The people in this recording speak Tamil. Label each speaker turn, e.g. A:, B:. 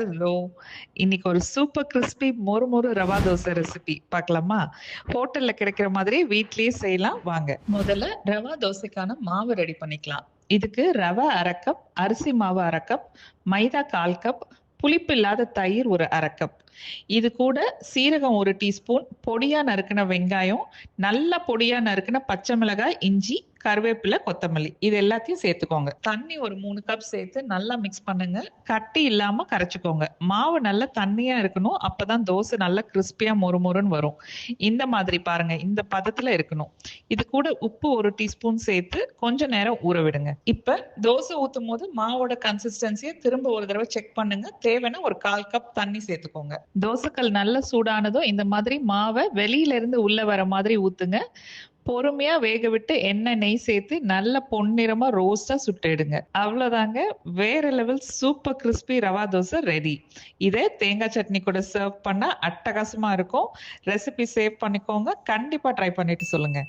A: ஹலோ! இன்னைக்கு ஒரு சூப்பர் கிரிஸ்பி மொறு மொறு ரவா தோசை ரெசிபி பார்க்கலாமா? ஹோட்டல்ல கிடைக்கிற மாதிரி வீட்லயே செய்யலாம் வாங்க. முதல்ல ரவா தோசைக்கான மாவு ரெடி பண்ணிக்கலாம். இதுக்கு ரவை 1/2 கப், அரிசி மாவு 1/2 கப், மைதா 1/4 கப், புளிப்பு இல்லாத தயிர் ஒரு 1/2 கப். இது கூட சீரகம் 1 டீஸ்பூன், பொடியா நறுக்குன வெங்காயம், நல்ல பொடியா நறுக்குன பச்சை மிளகாய், இஞ்சி, கருவேப்பிலை, கொத்தமல்லி இது எல்லாத்தையும் சேர்த்துக்கோங்க. தண்ணி ஒரு 3 கப் சேர்த்து நல்லா மிக்ஸ் பண்ணுங்க. கட்டி இல்லாம கரைச்சுக்கோங்க. மாவு நல்லா தண்ணியா இருக்கணும். அப்பதான் தோசை நல்லா கிறிஸ்பியா மொறுமொறுன்னு வரும். இந்த மாதிரி பாருங்க. இந்த பதத்துல இருக்கணும். இது கூட உப்பு 1 டீஸ்பூன் சேர்த்து கொஞ்ச நேரம் ஊற விடுங்க. இப்ப தோசை ஊத்தும் போது மாவோட கன்சிஸ்டன்சியை திரும்ப ஒரு தடவை செக் பண்ணுங்க. தேவைன்னா ஒரு 1/4 கப் தண்ணி சேர்த்துக்கோங்க. தோசைக்கல் நல்லா சூடானதும் இந்த மாதிரி மாவை வெளியில இருந்து உள்ள வர மாதிரி ஊத்துங்க. பொறுமையா வேக விட்டு எண்ணெய், நெய் சேர்த்து நல்ல பொன்னிறமா ரோஸ்டா சுட்டு எடுங்க. அவ்வளவுதாங்க. வேற level super crispy rava dosa ready. இதை தேங்காய் சட்னி கூட சர்வ் பண்ணா அட்டகாசமா இருக்கும். ரெசிபி சேவ் பண்ணிக்கோங்க. கண்டிப்பா ட்ரை பண்ணிட்டு சொல்லுங்க.